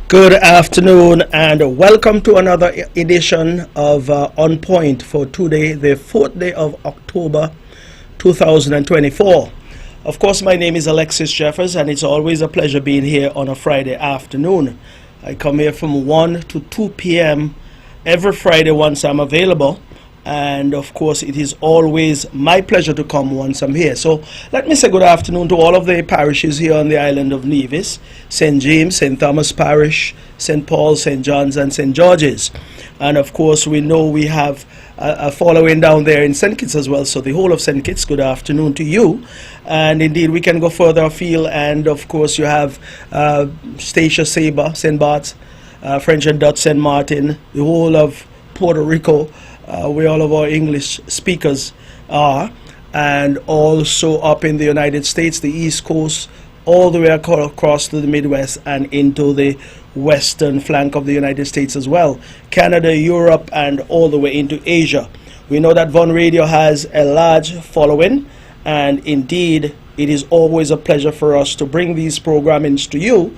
Good afternoon and welcome to another edition of On Point for today, the 4th day of October 2024. Of course, my name is Alexis Jeffers and it's always a pleasure being here on a Friday afternoon. I come here from 1 to 2 p.m. every Friday once I'm available. And of course, it is always my pleasure to come once I'm here. So let me say good afternoon to all of the parishes here on the island of Nevis, St. James, St. Thomas Parish, St. Paul, St. John's, and St. George's. And of course, we know we have a following down there in St. Kitts as well. So the whole of St. Kitts, good afternoon to you. And indeed, we can go further afield. And of course, you have Statia, Saba, St. Bart's, French and Dutch, St. Martin, the whole of Puerto Rico, where all of our English speakers are, and also up in the United States, the East Coast, all the way across to the Midwest and into the western flank of the United States as well, Canada, Europe, and all the way into Asia. We know that Von Radio has a large following, and indeed it is always a pleasure for us to bring these programmings to you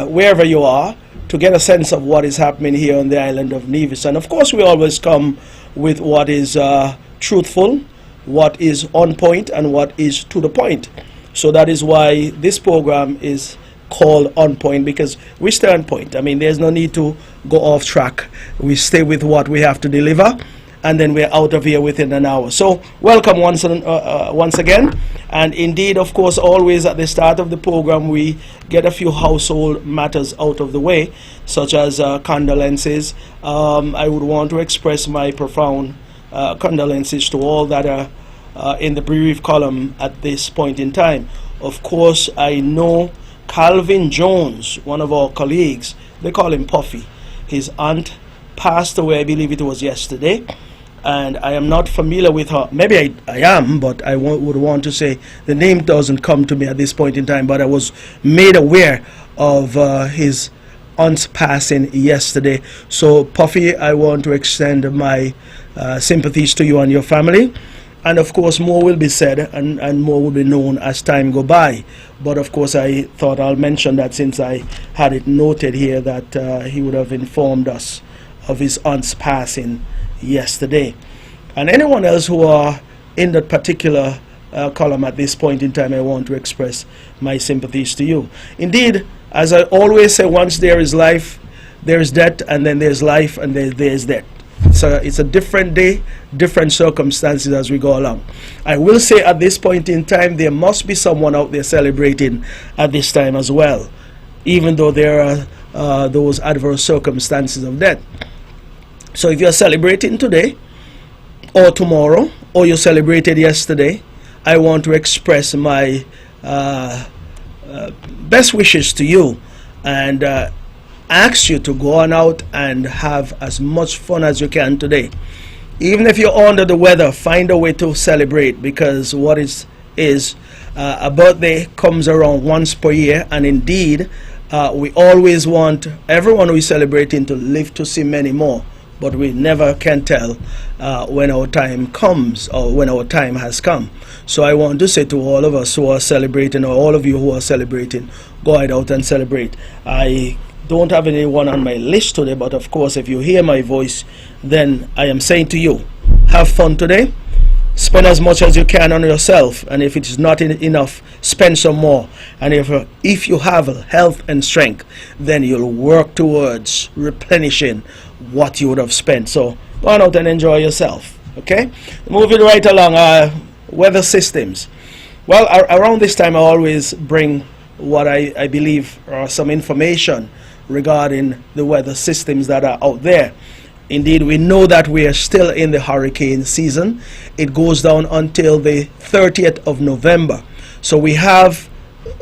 wherever you are, to get a sense of what is happening here on the island of Nevis. And of course, we always come with what is truthful, what is on point, and what is to the point. So that is why this program is called On Point, because we stay on point. I mean, there's no need to go off track. We stay with what we have to deliver, and then we're out of here within an hour. So welcome once again. And indeed, of course, always at the start of the program, we get a few household matters out of the way, such as condolences. I would want to express my profound condolences to all that are in the bereaved column at this point in time. Of course, I know Calvin Jones, one of our colleagues, they call him Puffy. His aunt passed away, I believe it was yesterday. And I am not familiar with her. Maybe I am, but I would want to say the name doesn't come to me at this point in time. But I was made aware of his aunt's passing yesterday. So, Puffy, I want to extend my sympathies to you and your family. And of course, more will be said and more will be known as time go by. But of course, I thought I'll mention that since I had it noted here that he would have informed us of his aunt's passing yesterday. And anyone else who are in that particular column at this point in time, I want to express my sympathies to you. Indeed, as I always say, once there is life, there is death, and then there's life, and there's death. So it's a different day, different circumstances as we go along. I will say at this point in time, there must be someone out there celebrating at this time as well, even though there are those adverse circumstances of death. So if you're celebrating today or tomorrow, or you celebrated yesterday, I want to express my best wishes to you and ask you to go on out and have as much fun as you can today. Even if you're under the weather, find a way to celebrate, because what is a birthday comes around once per year, and indeed we always want everyone who is celebrating to live to see many more. But we never can tell when our time comes or when our time has come. So I want to say to all of us who are celebrating, or all of you who are celebrating, go out and celebrate. I don't have anyone on my list today, but of course, if you hear my voice, then I am saying to you, have fun today. Spend as much as you can on yourself, and if it is not enough, spend some more. And if you have health and strength, then you'll work towards replenishing what you would have spent. So go on out and enjoy yourself. Okay, moving right along. Weather systems. Well, around this time I always bring what I believe are some information regarding the weather systems that are out there. Indeed, we know that we are still in the hurricane season. It goes down until the 30th of November. So we have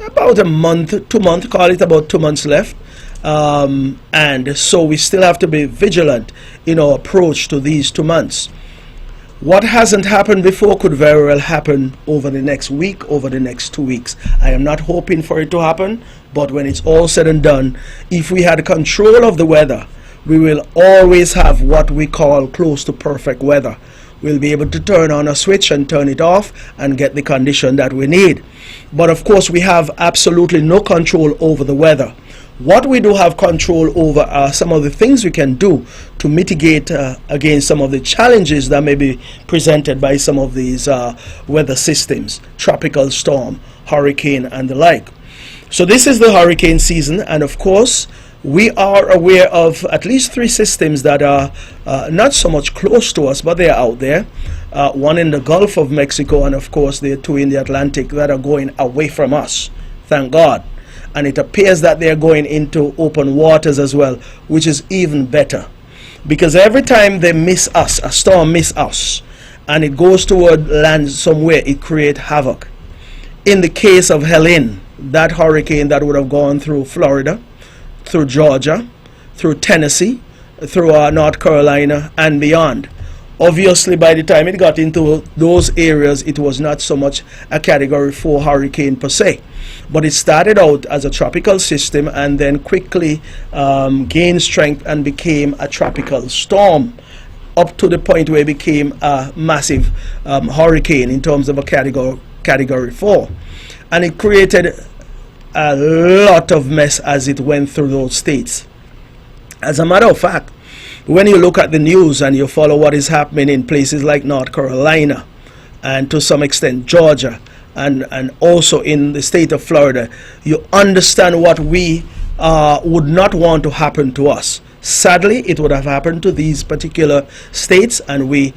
about a month, 2 months, call it about 2 months left. And so we still have to be vigilant in our approach to these 2 months. What hasn't happened before could very well happen over the next week, over the next 2 weeks. I am not hoping for it to happen, but when it's all said and done, if we had control of the weather, we will always have what we call close to perfect weather. We'll be able to turn on a switch and turn it off and get the condition that we need. But of course, we have absolutely no control over the weather. What we do have control over are some of the things we can do to mitigate against some of the challenges that may be presented by some of these weather systems, tropical storm, hurricane, and the like. So this is the hurricane season, and of course we are aware of at least 3 systems that are not so much close to us, but they are out there. One in the Gulf of Mexico, and of course there are 2 in the Atlantic that are going away from us, thank God. And it appears that they are going into open waters as well, which is even better, because every time they miss us, a storm miss us, and it goes toward land somewhere, it creates havoc. In the case of Helene, that hurricane that would have gone through Florida, through Georgia, through Tennessee, through North Carolina and beyond, obviously by the time it got into those areas, it was not so much a category 4 hurricane per se, but it started out as a tropical system and then quickly gained strength and became a tropical storm, up to the point where it became a massive hurricane in terms of a category 4. And it created a lot of mess as it went through those states. As a matter of fact, when you look at the news and you follow what is happening in places like North Carolina and to some extent Georgia and also in the state of Florida, you understand what we would not want to happen to us. Sadly, it would have happened to these particular states, and we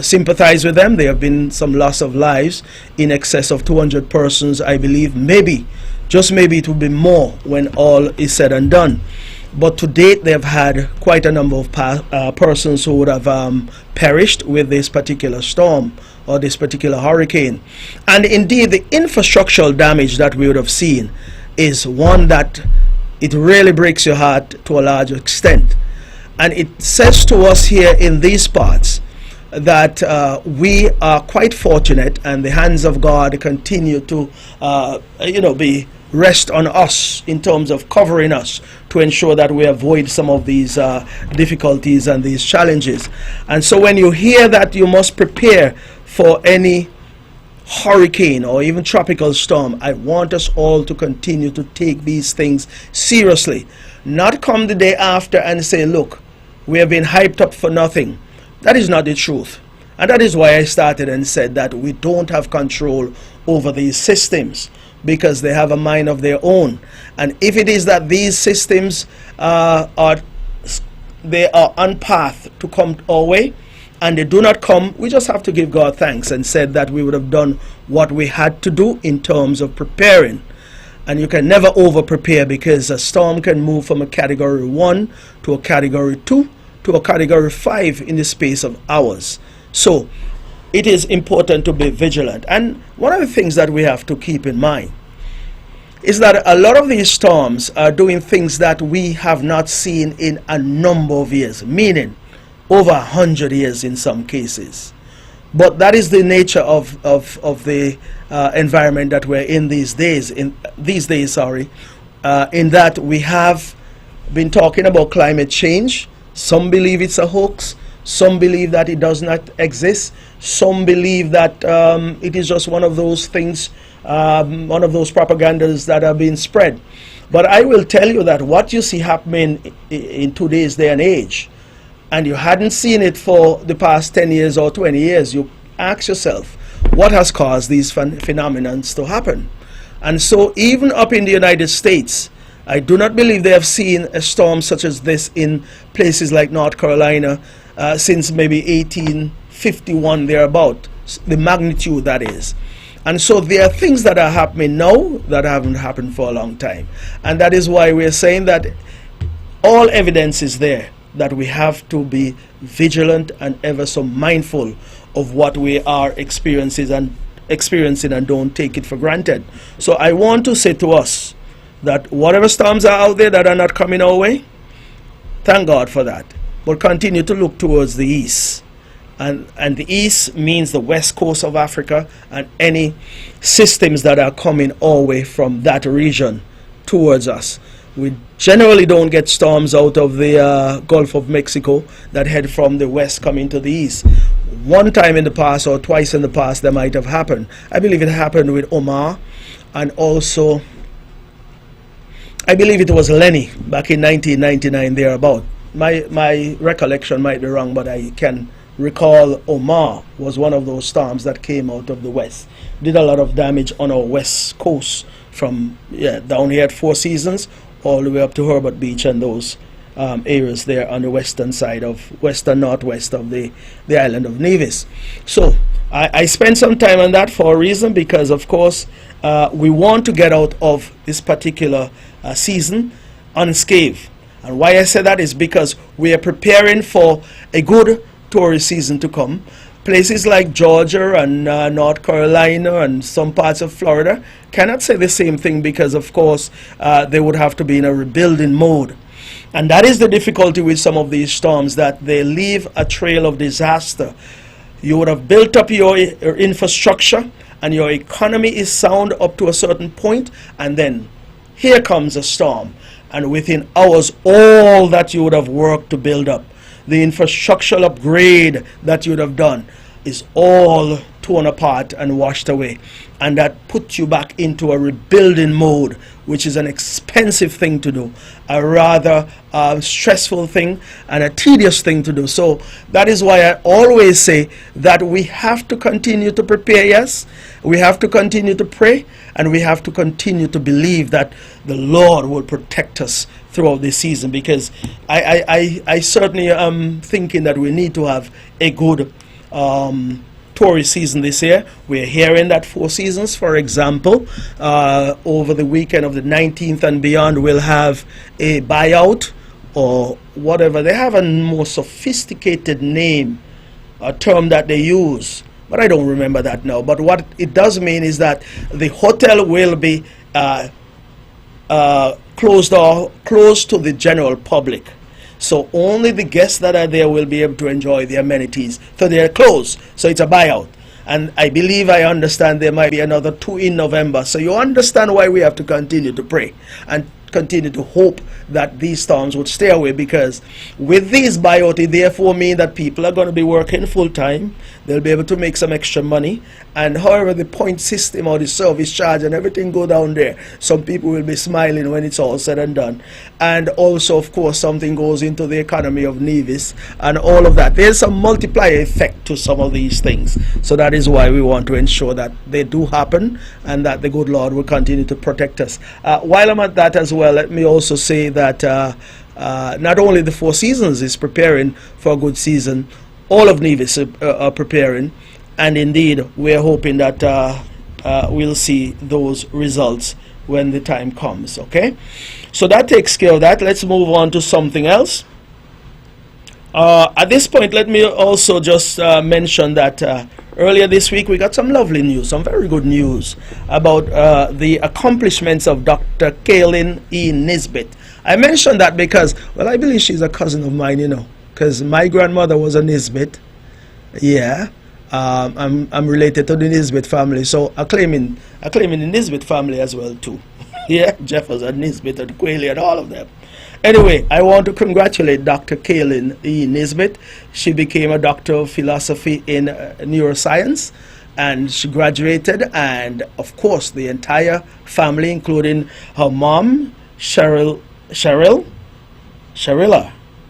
sympathize with them. There have been some loss of lives, in excess of 200 persons, I believe. Maybe, just maybe it will be more when all is said and done. But to date, they have had quite a number of persons who would have perished with this particular storm or this particular hurricane. And indeed, the infrastructural damage that we would have seen is one that it really breaks your heart to a large extent. And it says to us here in these parts that we are quite fortunate, and the hands of God continue to be rest on us in terms of covering us to ensure that we avoid some of these difficulties and these challenges. And so when you hear that you must prepare for any hurricane or even tropical storm, I want us all to continue to take these things seriously, not come the day after and say, look, we have been hyped up for nothing. That is not the truth. And that is why I started and said that we don't have control over these systems, because they have a mind of their own. And if it is that these systems are on path to come our way, and they do not come, we just have to give God thanks and said that we would have done what we had to do in terms of preparing. And you can never over prepare, because a storm can move from a category 1 to a category 2 to a category 5 in the space of hours. So it is important to be vigilant. And one of the things that we have to keep in mind is that a lot of these storms are doing things that we have not seen in a number of years, meaning over 100 years in some cases. But that is the nature of the environment that we're in these days. In that we have been talking about climate change. Some believe it's a hoax. Some believe that it does not exist. Some believe that it is just one of those things, one of those propagandas that are being spread. But I will tell you that what you see happening in today's day and age, and you hadn't seen it for the past 10 years or 20 years, you ask yourself, what has caused these phenomena to happen? And so even up in the United States, I do not believe they have seen a storm such as this in places like North Carolina since maybe 1851 thereabout, the magnitude that is. And so there are things that are happening now that haven't happened for a long time. And that is why we're saying that all evidence is there that we have to be vigilant and ever so mindful of what we are experiencing and don't take it for granted. So I want to say to us that whatever storms are out there that are not coming our way, thank God for that. But continue to look towards the east. And the east means the west coast of Africa and any systems that are coming our way from that region towards us. We generally don't get storms out of the Gulf of Mexico that head from the west coming to the east. One time in the past or twice in the past that might have happened. I believe it happened with Omar, and also I believe it was Lenny back in 1999 thereabout. My recollection might be wrong, but I can recall Omar was one of those storms that came out of the west. Did a lot of damage on our west coast from down here at Four Seasons all the way up to Herbert Beach and those areas there on the western side of western northwest of the island of Nevis. So I spent some time on that for a reason, because of course we want to get out of this particular season unscathed. And why I say that is because we are preparing for a good tourist season to come. Places like Georgia and North Carolina and some parts of Florida cannot say the same thing, because of course they would have to be in a rebuilding mode. And that is the difficulty with some of these storms, that they leave a trail of disaster. You would have built up your infrastructure and your economy is sound up to a certain point, and then here comes a storm, and within hours all that you would have worked to build up, the infrastructural upgrade that you would have done, is all torn apart and washed away. And that puts you back into a rebuilding mode, which is an expensive thing to do, a rather stressful thing and a tedious thing to do. So that is why I always say that we have to continue to prepare, yes, we have to continue to pray, and we have to continue to believe that the Lord will protect us throughout this season, because I certainly am thinking that we need to have a good tourist season this year. We're hearing that Four Seasons, for example, over the weekend of the 19th and beyond, will have a buyout or whatever. They have a more sophisticated name, a term that they use, but I don't remember that now. But what it does mean is that the hotel will be closed to the general public. So only the guests that are there will be able to enjoy the amenities. So they're closed. So it's a buyout. And I believe I understand there might be another 2 in November. So you understand why we have to continue to pray and continue to hope that these storms would stay away, because with these buyout, it therefore mean that people are going to be working full time. They'll be able to make some extra money, and however the point system or the service charge and everything go down there, some people will be smiling when it's all said and done. And also, of course, something goes into the economy of Nevis and all of that. There's some multiplier effect to some of these things. So that is why we want to ensure that they do happen, and that the good Lord will continue to protect us. While I'm at that as well, let me also say that not only the Four Seasons is preparing for a good season, all of Nevis are preparing, and indeed we're hoping that we'll see those results when the time comes. Okay, so that takes care of that. Let's move on to something else. At this point, let me also just mention that earlier this week we got some lovely news, some very good news about the accomplishments of Dr. Kaylin E. Nisbet. I mentioned that because, well, I believe she's a cousin of mine, you know, because my grandmother was a Nisbet. Yeah, I'm related to the Nisbet family, so I claim in the Nisbet family as well too. Yeah, Jeffers and Nisbet and Quayle and all of them. Anyway, I want to congratulate Dr. Kaylin E. Nisbet. She became a doctor of philosophy in neuroscience, and she graduated, and of course the entire family, including her mom, Sharilla.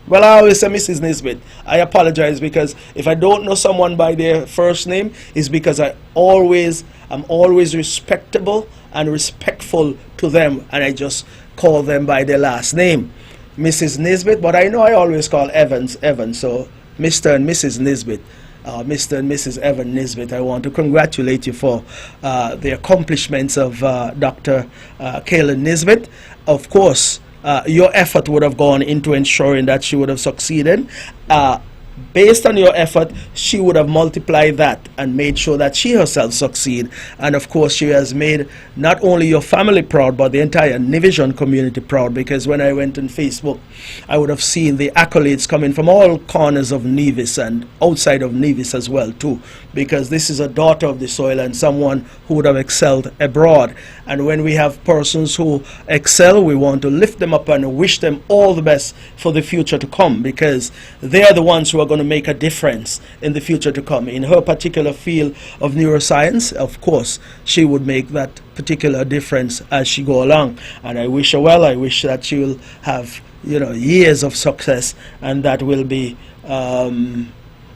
Well, I always say Mrs. Nisbet. I apologize, because if I don't know someone by their first name, it's because I'm always respectable and respectful to them, and I just call them by their last name, Mrs. Nisbet. But I know I always call Evan, so Mr. and Mrs. Nisbet. Mr. and Mrs. Evan Nisbet, I want to congratulate you for the accomplishments of Dr. Kaylin Nisbet. Of course, your effort would have gone into ensuring that she would have succeeded. Based on your effort, she would have multiplied that and made sure that she herself succeed. And of course, she has made not only your family proud, but the entire Nivision community proud, because when I went on Facebook, I would have seen the accolades coming from all corners of Nevis and outside of Nevis as well too, because this is a daughter of the soil and someone who would have excelled abroad. And when we have persons who excel, we want to lift them up and wish them all the best for the future to come, because they are the ones who are are going to make a difference in the future to come. In her particular field of neuroscience, of course, she would make that particular difference as she go along. And I wish her well. I wish that she will have, years of success, and that will be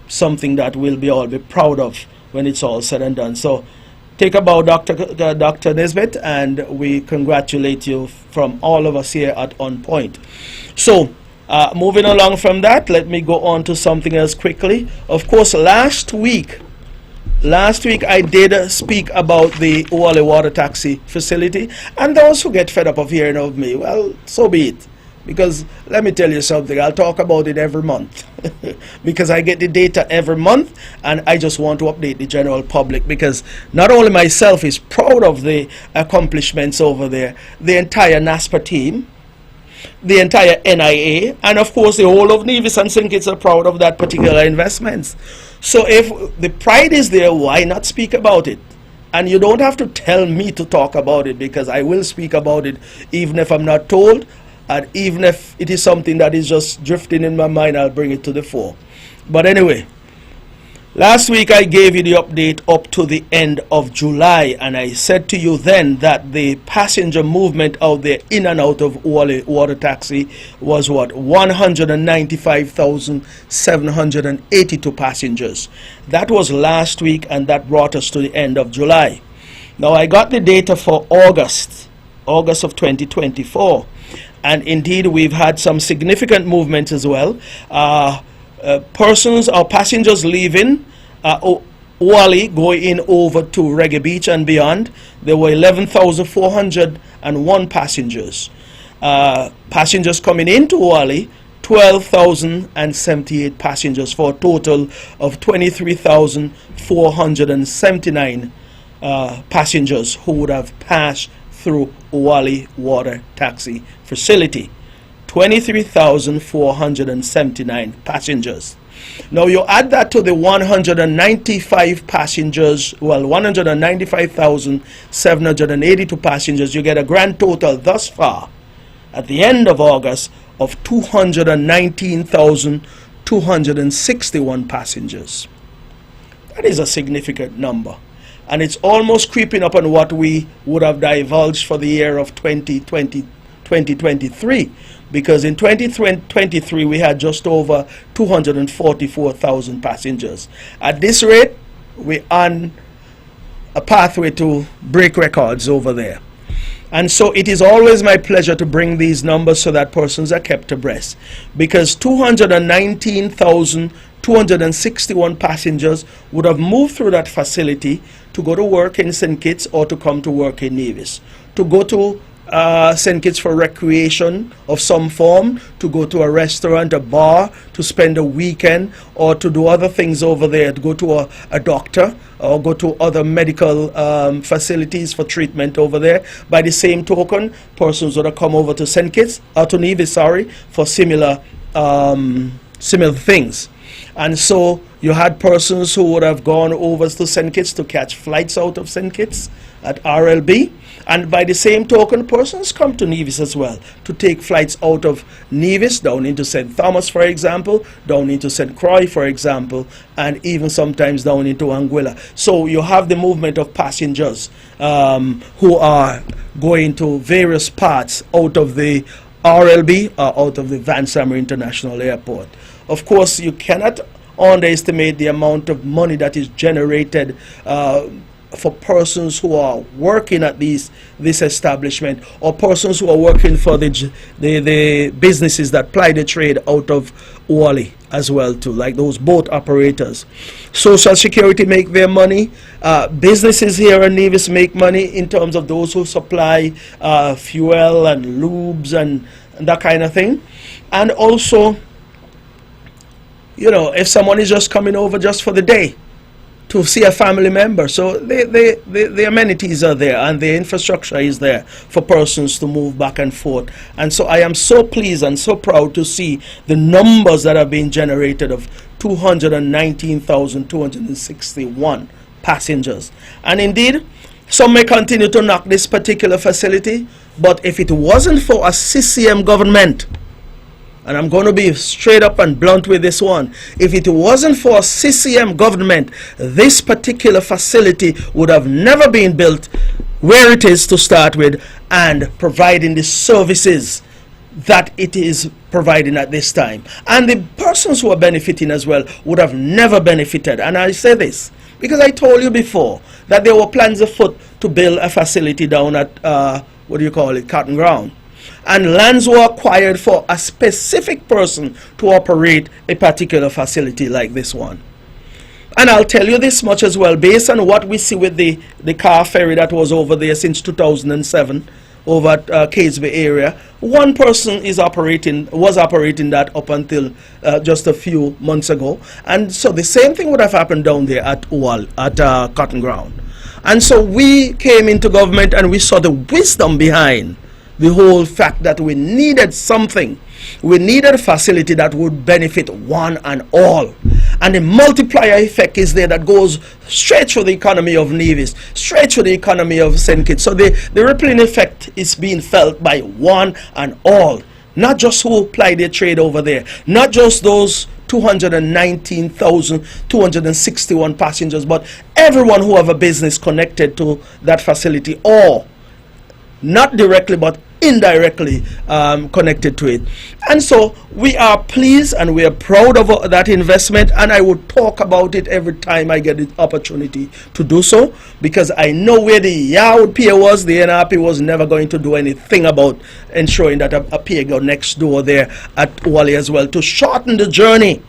something that we'll all be proud of when it's all said and done. So take a bow, Dr. Nisbet, and we congratulate you from all of us here at On Point. So moving along from that, let me go on to something else quickly. Of course, last week I did speak about the Wally Water Taxi facility, and those who get fed up of hearing of me, well, so be it. Because let me tell you something, I'll talk about it every month because I get the data every month, and I just want to update the general public, because not only myself is proud of the accomplishments over there, the entire NASPA team, the entire NIA, and of course the whole of Nevis and St. Kitts are proud of that particular investments. So if the pride is there, why not speak about it? And you don't have to tell me to talk about it, because I will speak about it even if I'm not told. And even if it is something that is just drifting in my mind, I'll bring it to the fore. But anyway, last week I gave you the update up to the end of July, and I said to you then that the passenger movement out there in and out of Wally Water Taxi was what? 195,782 passengers. That was last week, and that brought us to the end of July. Now I got the data for August of 2024. And indeed, we've had some significant movement as well. Persons or passengers leaving Wally going in over to Reggae Beach and beyond. There were 11,401 passengers. Passengers coming into Wally, 12,078 passengers, for a total of 23,479 passengers who would have passed through Wally Water Taxi facility. 23,479 passengers. Now you add that to the 195 passengers, well, 195,782 passengers, you get a grand total thus far at the end of August of 219,261 passengers. That is a significant number. And it's almost creeping up on what we would have divulged for the year of 2023, because in 2023 we had just over 244,000 passengers. At this rate, we're on a pathway to break records over there. And so it is always my pleasure to bring these numbers so that persons are kept abreast, because 219,261 passengers would have moved through that facility to go to work in St. Kitts or to come to work in Nevis, to go to St. Kitts for recreation of some form, to go to a restaurant, a bar, to spend a weekend, or to do other things over there, to go to a doctor or go to other medical facilities for treatment over there. By the same token, persons would have come over to St. Kitts, or to Nevis, for similar things. And so you had persons who would have gone over to St. Kitts to catch flights out of St. Kitts at RLB. And by the same token, persons come to Nevis as well to take flights out of Nevis down into St. Thomas, for example, down into St. Croix, for example, and even sometimes down into Anguilla. So you have the movement of passengers who are going to various parts out of the RLB or out of the Van Sammer International Airport. Of course, you cannot underestimate the amount of money that is generated for persons who are working at this establishment, or persons who are working for the businesses that ply the trade out of Wally as well too, like those boat operators. Social Security make their money. Businesses here in Nevis make money in terms of those who supply fuel and lubes and that kind of thing. And also, if someone is just coming over just for the day to see a family member, so the amenities are there and the infrastructure is there for persons to move back and forth. And so I am so pleased and so proud to see the numbers that have been generated of 219,261 passengers. And indeed, some may continue to knock this particular facility, but if it wasn't for a CCM government, and I'm going to be straight up and blunt with this one. If it wasn't for CCM government, this particular facility would have never been built where it is to start with and providing the services that it is providing at this time. And the persons who are benefiting as well would have never benefited. And I say this because I told you before that there were plans afoot to build a facility down at, Cotton Ground. And lands were acquired for a specific person to operate a particular facility like this one. And I'll tell you this much as well, based on what we see with the car ferry that was over there since 2007, over at Catesby area, one person was operating that up until just a few months ago. And so the same thing would have happened down there at Cotton Ground. And so we came into government and we saw the wisdom behind the whole fact that we needed something. We needed a facility that would benefit one and all. And the multiplier effect is there that goes straight through the economy of Nevis, straight through the economy of St. Kitts. So the rippling effect is being felt by one and all. Not just who ply their trade over there, not just those 219,261 passengers, but everyone who have a business connected to that facility, or not directly but indirectly connected to it. And so we are pleased and we are proud of that investment, and I would talk about it every time I get the opportunity to do so, because I know where the Yahoo Pier was, the NRP was never going to do anything about ensuring that a pier go next door there at Wally as well, to shorten the journey.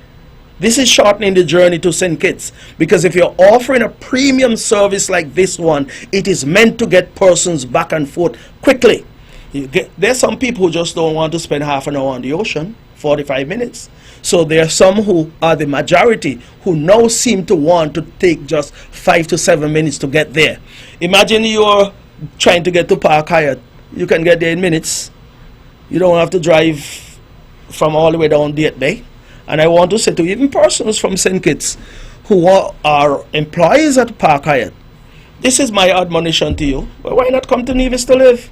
This is shortening the journey to St. Kitts, because if you're offering a premium service like this one, it is meant to get persons back and forth quickly. There's some people who just don't want to spend half an hour on the ocean, 45 minutes. So there are some who are the majority who now seem to want to take just 5 to 7 minutes to get there. Imagine you're trying to get to Park Hyatt. You can get there in minutes. You don't have to drive from all the way down Date Bay. And I want to say to even persons from St. Kitts who are employees at Park Hyatt, this is my admonition to you. Well, why not come to Nevis to live?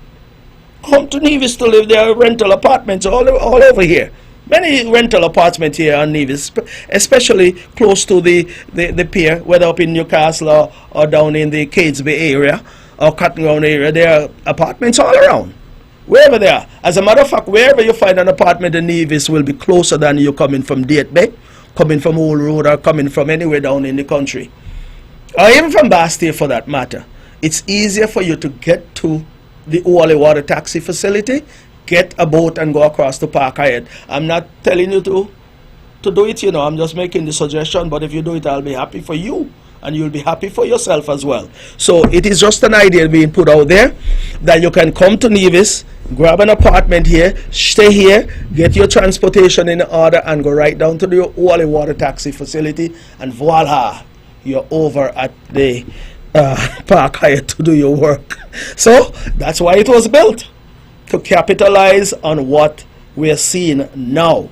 Come to Nevis to live. There are rental apartments all over here. Many rental apartments here on Nevis, especially close to the pier, whether up in Newcastle or down in the Catesby area or Cotton Ground area. There are apartments all around, wherever they are. As a matter of fact, wherever you find an apartment in Nevis will be closer than you coming from Date Bay, coming from Old Road, or coming from anywhere down in the country, or even from Bastille for that matter. It's easier for you to get to the Wally Water Taxi facility, get a boat and go across to Park Hyatt. I'm not telling you to do it, you know, I'm just making the suggestion, but if you do it, I'll be happy for you, and you'll be happy for yourself as well. So it is just an idea being put out there that you can come to Nevis, grab an apartment here, stay here, get your transportation in order, and go right down to the Wally Water Taxi facility, and voila, you're over at the Park Hyatt to do your work. So that's why it was built, to capitalize on what we're seeing now.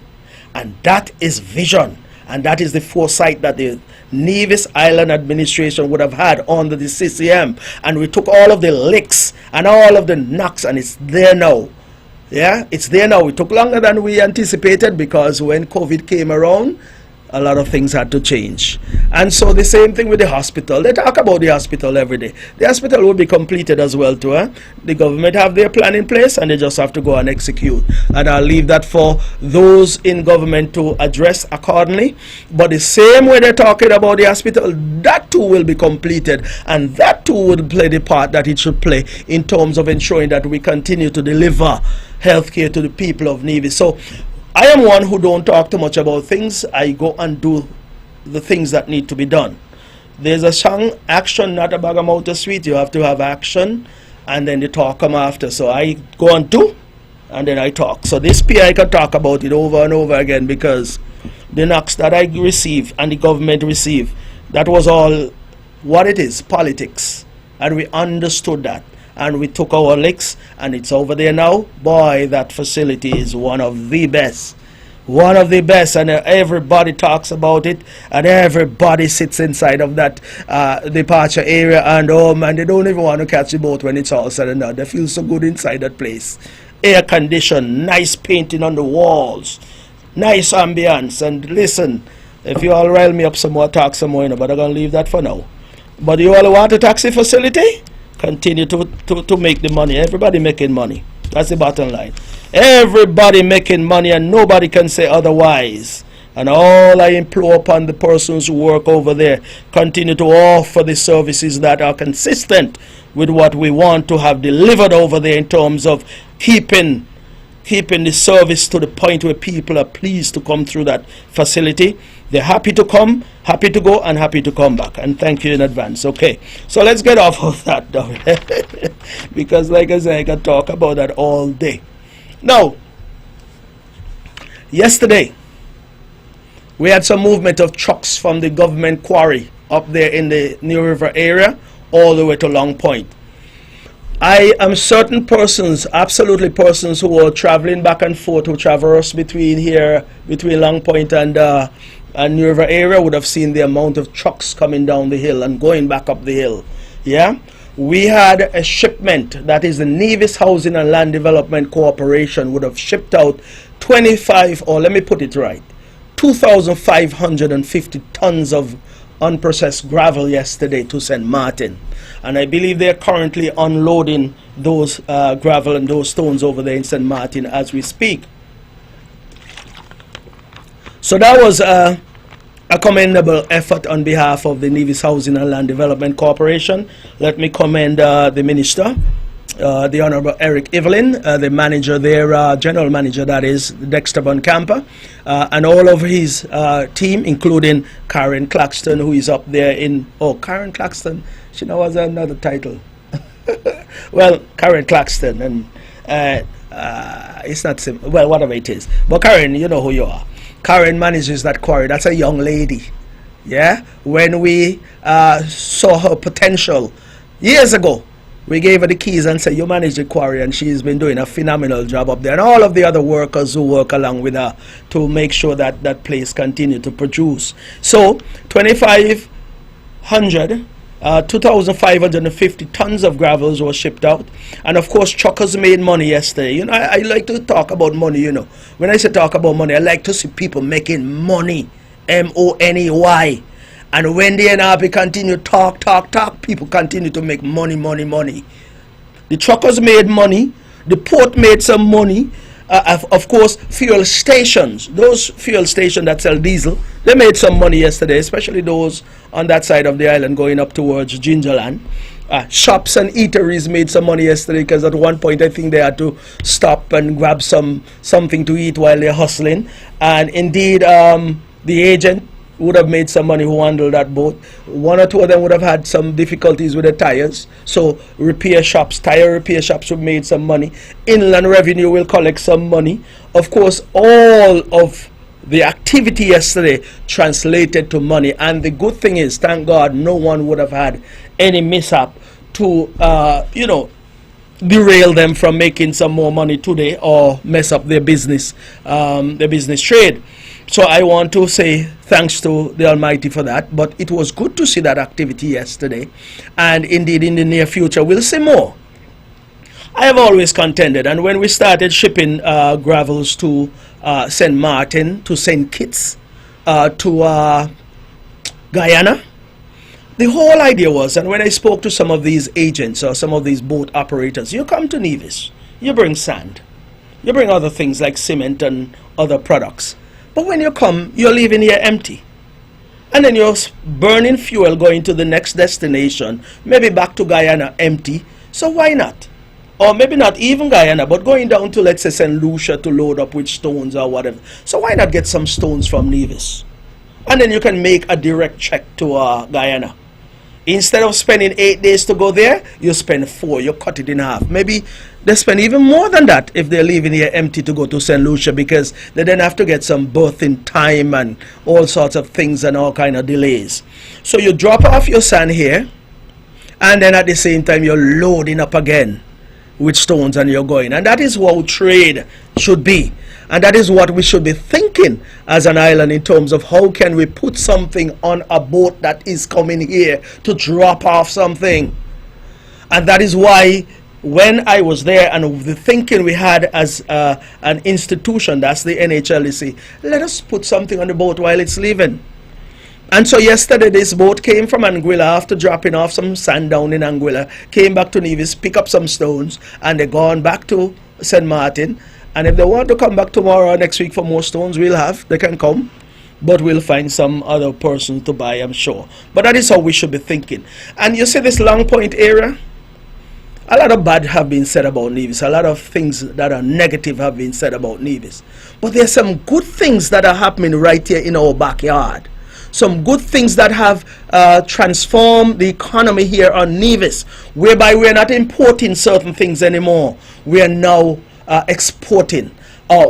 And that is vision, and that is the foresight that the Nevis Island administration would have had under the CCM. And we took all of the licks and all of the knocks, and it's there now. Yeah, it's there now. It took longer than we anticipated, because when COVID came around, a lot of things had to change. And so the same thing with the hospital. They talk about the hospital every day. The hospital will be completed as well too. The government have their plan in place, and they just have to go and execute. And I'll leave that for those in government to address accordingly. But the same way they're talking about the hospital, that too will be completed, and that too will play the part that it should play in terms of ensuring that we continue to deliver healthcare to the people of Nevis. So I am one who don't talk too much about things. I go and do the things that need to be done. There's a song, action, not a bag of mouth sweet. You have to have action, and then the talk come after. So I go and do, and then I talk. So this pier, I can talk about it over and over again, because the knocks that I receive and the government receive, that was all what it is, politics. And we understood that. And we took our licks, and it's over there now. Boy, that facility is one of the best. One of the best, and everybody talks about it, and everybody sits inside of that departure area, and oh man, they don't even want to catch the boat when it's all said and done. They feel so good inside that place. Air conditioned, nice painting on the walls, nice ambience. And listen, if you all rile me up some more, talk some more, but I'm going to leave that for now. But the Wally Water Taxi facility, continue to make the money. Everybody making money. That's the bottom line. Everybody making money, and nobody can say otherwise. And all I implore upon the persons who work over there, continue to offer the services that are consistent with what we want to have delivered over there in terms of keeping the service to the point where people are pleased to come through that facility. They're happy to come, happy to go, and happy to come back. And thank you in advance. Okay, so let's get off of that now. Because like I said, I can talk about that all day. Now, yesterday, we had some movement of trucks from the government quarry up there in the New River area all the way to Long Point. I am certain persons, absolutely persons who are traveling back and forth, who traverse between Long Point and New River area, would have seen the amount of trucks coming down the hill and going back up the hill. Yeah, we had a shipment, that is the Nevis Housing and Land Development Corporation would have shipped out 2,550 tons of unprocessed gravel yesterday to St. Martin, and I believe they're currently unloading those gravel and those stones over there in St. Martin as we speak. So that was a commendable effort on behalf of the Nevis Housing and Land Development Corporation. Let me commend the minister, the Honorable Eric Evelyn, the manager there, general manager, that is, Dexter Boncamper, and all of his team, including Karen Claxton, who is up there in, Karen Claxton, she now has another title. Well, Karen Claxton, and it's not simple, well, whatever it is. But Karen, you know who you are. Karen manages that quarry. That's a young lady. Yeah? When we saw her potential years ago, we gave her the keys and said, you manage the quarry, and she's been doing a phenomenal job up there. And all of the other workers who work along with her to make sure that that place continue to produce. So 2,550 tons of gravels were shipped out. And of course, truckers made money yesterday. You know, I like to talk about money, you know. When I say talk about money, I like to see people making money. M-O-N-E-Y. And when the NRP continue talk, people continue to make money. The truckers made money. The port made some money. Of course, fuel stations, those fuel stations that sell diesel, they made some money yesterday, especially those on that side of the island going up towards Gingerland. Shops and eateries made some money yesterday, because at one point I think they had to stop and grab something to eat while they're hustling. And indeed, the agent would have made some money who handled that boat. One or two of them would have had some difficulties with the tires. So repair shops, tire repair shops would have made some money. Inland Revenue will collect some money. Of course, all of the activity yesterday translated to money. And the good thing is, thank God, no one would have had any mishap to, derail them from making some more money today or mess up their business trade. So I want to say thanks to the Almighty for that. But it was good to see that activity yesterday. And indeed, in the near future, we'll see more. I have always contended, and when we started shipping gravels to St. Martin, to St. Kitts, to Guyana, the whole idea was, and when I spoke to some of these agents or some of these boat operators, you come to Nevis, you bring sand, you bring other things like cement and other products. But when you come, you're leaving here empty. And then you're burning fuel going to the next destination, maybe back to Guyana empty. So why not? Or maybe not even Guyana, but going down to, let's say, St. Lucia to load up with stones or whatever. So why not get some stones from Nevis? And then you can make a direct check to Guyana. Instead of spending 8 days to go there, you spend 4. You cut it in half. Maybe they spend even more than that if they're leaving here empty to go to St. Lucia, because they then have to get some berthing time and all sorts of things and all kind of delays. So you drop off your sand here, and then at the same time you're loading up again with stones and you're going. And that is how trade should be. And that is what we should be thinking as an island, in terms of how can we put something on a boat that is coming here to drop off something. And that is why when I was there and the thinking we had as an institution, that's the NHLEC, let us put something on the boat while it's leaving. And so yesterday this boat came from Anguilla after dropping off some sand down in Anguilla, came back to Nevis, pick up some stones, and they're gone back to St. Martin. And if they want to come back tomorrow or next week for more stones, they can come. But we'll find some other person to buy, I'm sure. But that is how we should be thinking. And you see this Long Point area? A lot of bad have been said about Nevis. A lot of things that are negative have been said about Nevis. But there's some good things that are happening right here in our backyard. Some good things that have transformed the economy here on Nevis, whereby we're not importing certain things anymore. We are now exporting.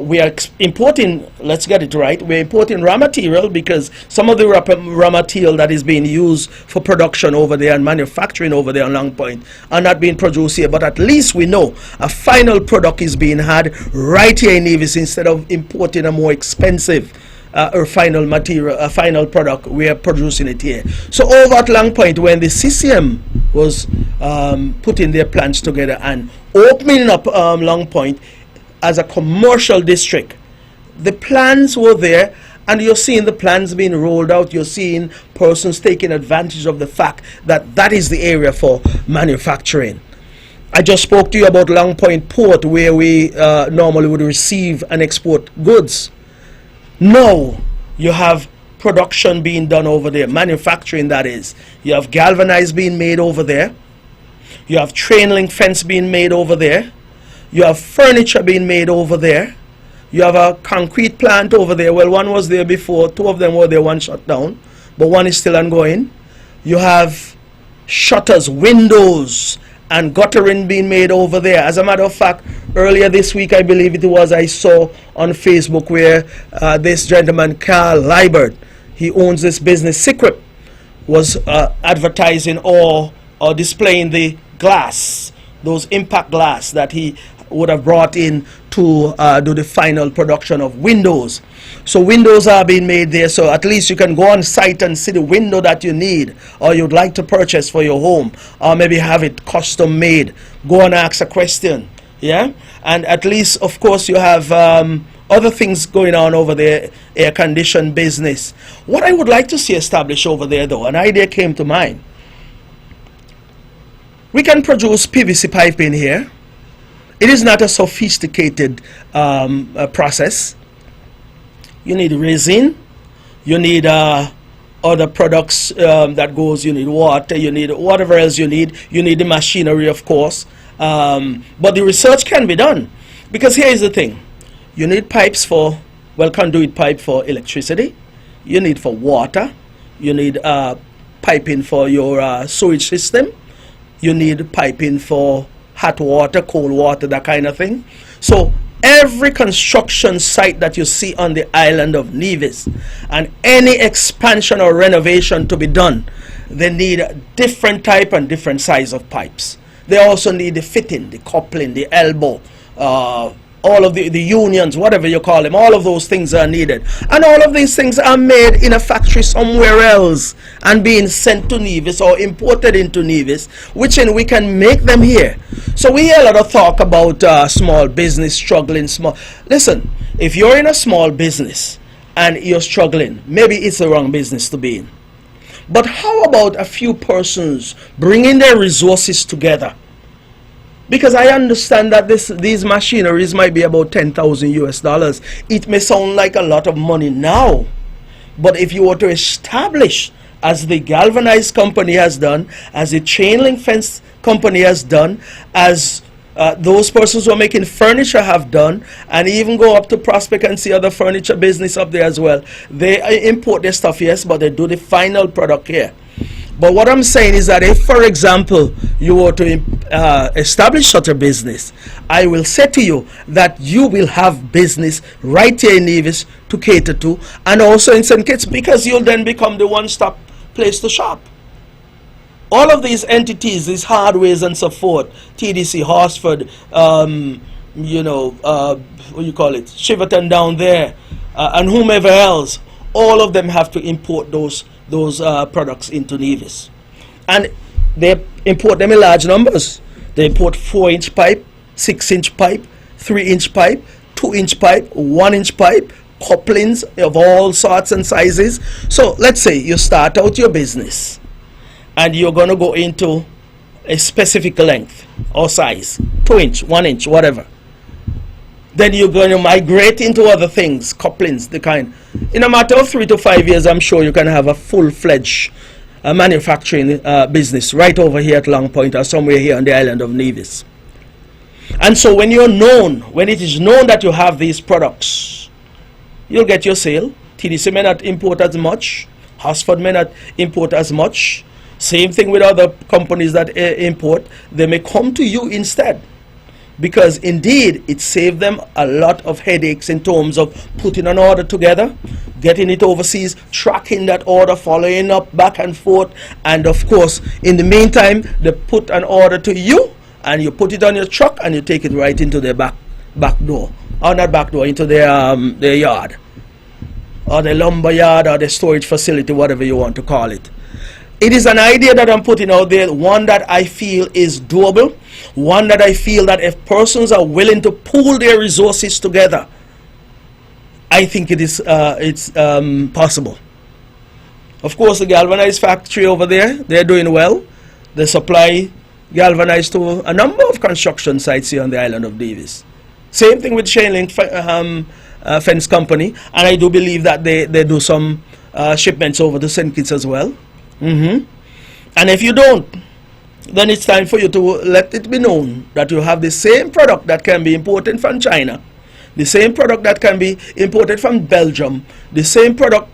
We are importing, let's get it right, we're importing raw material, because some of the raw material that is being used for production over there and manufacturing over there on Long Point are not being produced here. But at least we know a final product is being had right here in Nevis instead of importing a more expensive or final material, a final product. We are producing it here. So over at Long Point, when the CCM was putting their plans together and opening up Long Point as a commercial district, the plans were there, and you're seeing the plans being rolled out. You're seeing persons taking advantage of the fact that that is the area for manufacturing. I just spoke to you about Long Point Port, where we normally would receive and export goods. Now you have production being done over there, manufacturing, that is. You have galvanized being made over there. You have chain link fence being made over there. You have furniture being made over there. You have a concrete plant over there. Well, one was there before. Two of them were there, one shut down, but one is still ongoing. You have shutters, windows, and guttering being made over there. As a matter of fact, earlier this week, I believe it was, I saw on Facebook where this gentleman, Carl Liebert, he owns this business, Secret, was advertising or displaying the glass, those impact glass that he would have brought in to do the final production of windows. So windows are being made there, so at least you can go on site and see the window that you need or you'd like to purchase for your home, or maybe have it custom made. Go and ask a question, yeah? And at least, of course, you have other things going on over there, air conditioned business. What I would like to see established over there, though, an idea came to mind. We can produce PVC piping here. It is not a sophisticated process. You need resin, you need other products that goes, you need water, you need whatever else you need the machinery, of course. But the research can be done, because here is the thing. You need pipes for, well, conduit pipe for electricity, you need for water, you need piping for your sewage system, you need piping for hot water, cold water, that kind of thing. So every construction site that you see on the island of Nevis, and any expansion or renovation to be done, they need a different type and different size of pipes. They also need the fitting, the coupling, the elbow, all of the unions, whatever you call them, all of those things are needed. And all of these things are made in a factory somewhere else and being sent to Nevis or imported into Nevis, which we can make them here. So we hear a lot of talk about small business struggling. Listen, if you're in a small business and you're struggling, maybe it's the wrong business to be in. But how about a few persons bringing their resources together? Because I understand that these machineries might be about $10,000 US. It may sound like a lot of money now, but if you were to establish, as the galvanized company has done, as the chain link fence company has done, as those persons who are making furniture have done, and even go up to Prospect and see other furniture business up there as well. They import their stuff, yes, but they do the final product here. But what I'm saying is that if, for example, you were to establish such a business, I will say to you that you will have business right here in Nevis to cater to, and also in St. Kitts, because you'll then become the one-stop place to shop. All of these entities, these hardwares and so forth, TDC, Horsford, what you call it, Shiverton down there, and whomever else, all of them have to import those products into Nevis, and they import them in large numbers. They import 4-inch pipe, 6-inch pipe, 3-inch pipe, 2-inch pipe, 1-inch pipe, couplings of all sorts and sizes. So let's say you start out your business and you're going to go into a specific length or size, 2-inch, 1-inch, whatever. Then you're going to migrate into other things, couplings, the kind. In a matter of 3 to 5 years, I'm sure you can have a full-fledged manufacturing business right over here at Long Point or somewhere here on the island of Nevis. And so when you're known, when it is known that you have these products, you'll get your sale. TDC may not import as much. Hosford may not import as much. Same thing with other companies that import. They may come to you instead, because indeed it saved them a lot of headaches in terms of putting an order together, getting it overseas, tracking that order, following up back and forth, and of course in the meantime they put an order to you and you put it on your truck and you take it right into their back door, or not back door, into their yard, or the lumber yard, or the storage facility, whatever you want to call it. It is an idea that I'm putting out there, one that I feel is doable, one that I feel that if persons are willing to pool their resources together, I think it's possible. Of course, the galvanized factory over there, they're doing well. They supply galvanized to a number of construction sites here on the island of Nevis. Same thing with Chainlink Fence Company, and I do believe that they do some shipments over to St. Kitts as well. And if you don't, then it's time for you to let it be known that you have the same product that can be imported from China, the same product that can be imported from Belgium, the same product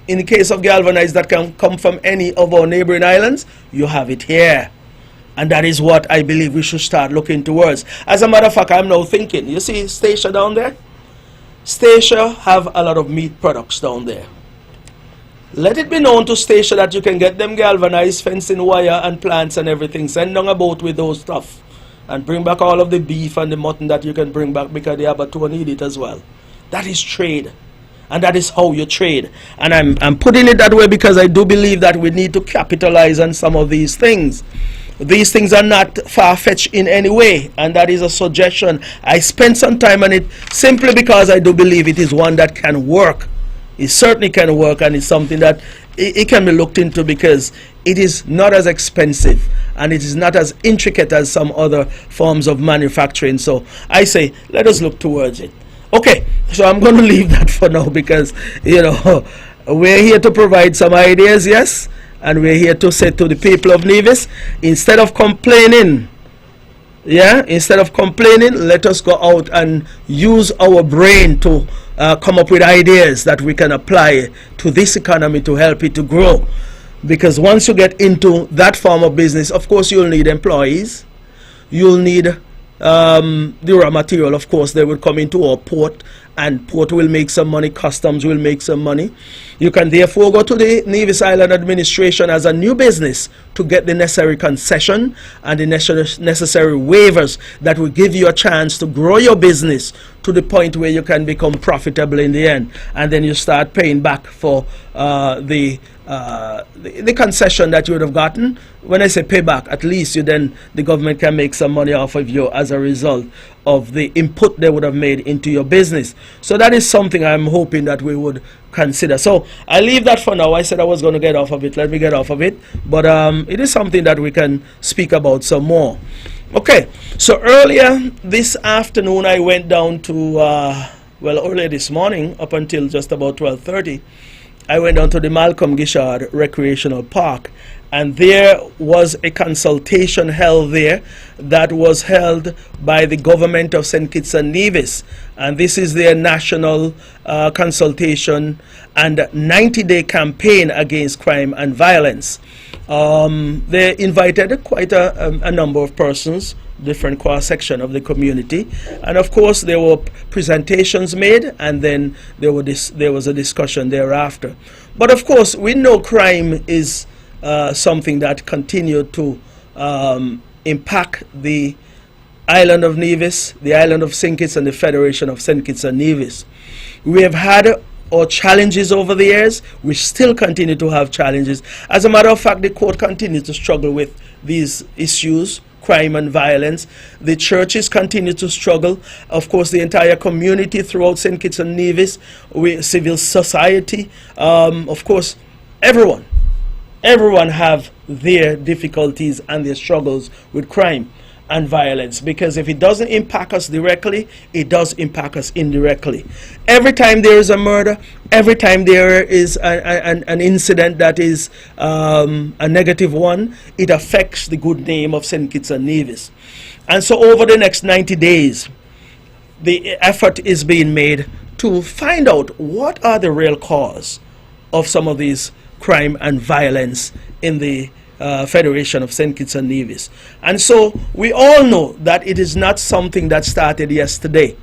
in the case of galvanized that can come from any of our neighboring islands. You have it here. And that is what I believe we should start looking towards. As a matter of fact, I'm now thinking, you see Stacia down there? Stacia have a lot of meat products down there. Let it be known to Stacia that you can get them galvanized, fencing wire and plants and everything. Send down a boat with those stuff and bring back all of the beef and the mutton that you can bring back, because the abattoir need it as well. That is trade, and that is how you trade. And I'm putting it that way because I do believe that we need to capitalize on some of these things. These things are not far-fetched in any way, and that is a suggestion. I spent some time on it simply because I do believe it is one that can work. It certainly can work, and it's something that it can be looked into, because it is not as expensive and it is not as intricate as some other forms of manufacturing. So I say, let us look towards it. Okay, so I'm going to leave that for now, because, you know, we're here to provide some ideas, yes, and we're here to say to the people of Nevis, instead of complaining, instead of complaining, let us go out and use our brain to come up with ideas that we can apply to this economy to help it to grow. Because once you get into that form of business, of course you'll need employees, you'll need the raw material. Of course they will come into our port, and port will make some money, customs will make some money. You can therefore go to the Nevis Island Administration as a new business to get the necessary concession and the necessary waivers that will give you a chance to grow your business to the point where you can become profitable in the end, and then you start paying back for the concession that you would have gotten. When I say pay back, at least the government can make some money off of you as a result of the input they would have made into your business. So that is something I'm hoping that we would consider. So I leave that for now. I said I was going to get off of it. Let me get off of it. But it is something that we can speak about some more. Okay, so earlier this afternoon I went down to, earlier this morning up until just about 12:30, I went down to the Malcolm Gishard Recreational Park, and there was a consultation held there that was held by the government of St. Kitts and Nevis, and this is their national consultation and 90-day campaign against crime and violence. They invited quite a number of persons, different cross-section of the community, and of course there were presentations made, and then there was a discussion thereafter. But of course we know crime is something that continued to impact the island of Nevis, the island of St. Kitts, and the Federation of St. Kitts and Nevis. We have had our challenges over the years. We still continue to have challenges. As a matter of fact, the court continues to struggle with these issues, crime and violence. The churches continue to struggle. Of course, the entire community throughout St. Kitts and Nevis, civil society, of course, everyone have their difficulties and their struggles with crime and violence, because if it doesn't impact us directly, it does impact us indirectly. Every time there is a murder, every time there is an incident that is a negative one, it affects the good name of St. Kitts and Nevis. And so over the next 90 days, the effort is being made to find out what are the real cause of some of these crime and violence in the Federation of St. Kitts and Nevis. And so we all know that it is not something that started yesterday.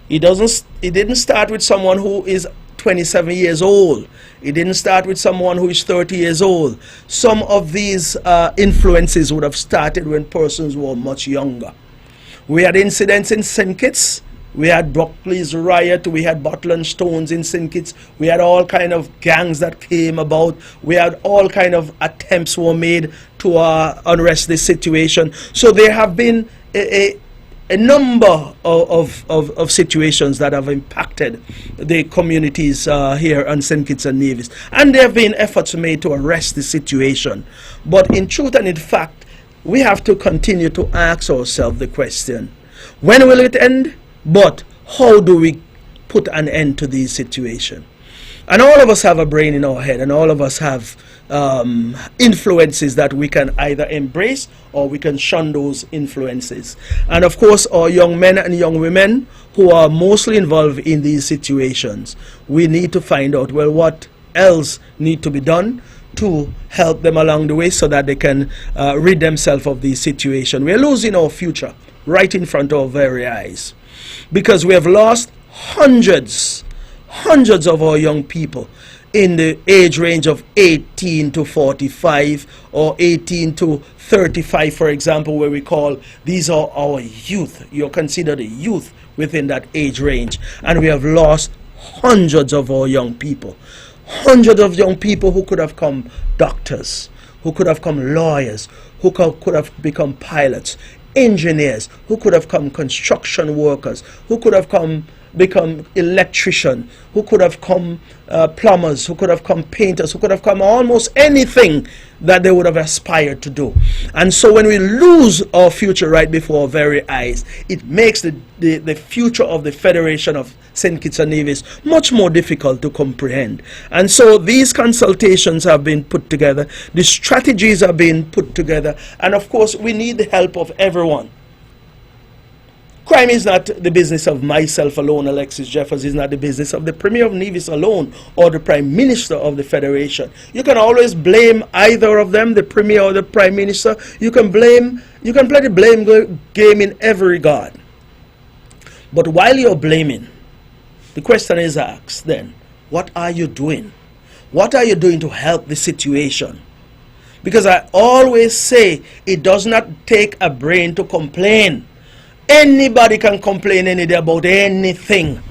It didn't start with someone who is 27 years old. It didn't start with someone who is 30 years old. Some of these influences would have started when persons were much younger. We had incidents in St. Kitts. We had Buckley's riot, we had Bottle and Stones in St. Kitts, we had all kind of gangs that came about, we had all kind of attempts were made to unrest this situation. So there have been a number of situations that have impacted the communities here on St. Kitts and Nevis. And there have been efforts made to arrest the situation. But in truth and in fact, we have to continue to ask ourselves the question, when will it end? But how do we put an end to these situations? And all of us have a brain in our head, and all of us have influences that we can either embrace or we can shun those influences. And of course, our young men and young women who are mostly involved in these situations, we need to find out, well, what else need to be done to help them along the way so that they can rid themselves of these situations. We're losing our future right in front of our very eyes, because we have lost hundreds of our young people in the age range of 18 to 45 or 18 to 35, for example, where we call these are our youth. You're considered a youth within that age range. And we have lost hundreds of our young people. Hundreds of young people who could have become doctors, who could have become lawyers, who could have become pilots, engineers, who could have become construction workers, who could have become electrician, who could have come plumbers, who could have come painters, who could have come almost anything that they would have aspired to do. And so when we lose our future right before our very eyes, it makes the future of the Federation of St. Kitts and Nevis much more difficult to comprehend. And so these consultations have been put together, the strategies are being put together, and of course we need the help of everyone. Crime is not the business of myself alone, Alexis Jeffers. Is not the business of the Premier of Nevis alone or the Prime Minister of the Federation. You can always blame either of them, the Premier or the Prime Minister. You can play the blame game in every regard. But while you're blaming, the question is asked then, what are you doing? What are you doing to help the situation? Because I always say it does not take a brain to complain. Anybody can complain any day about anything.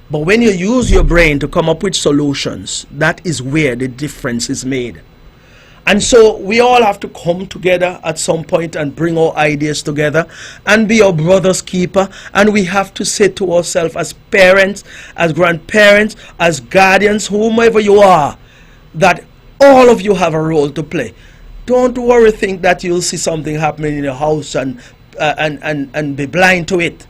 But when you use your brain to come up with solutions, that is where the difference is made. And so we all have to come together at some point and bring our ideas together and be our brother's keeper. And we have to say to ourselves as parents, as grandparents, as guardians, whomever you are, that all of you have a role to play. Don't worry, think that you'll see something happening in your house and be blind to it.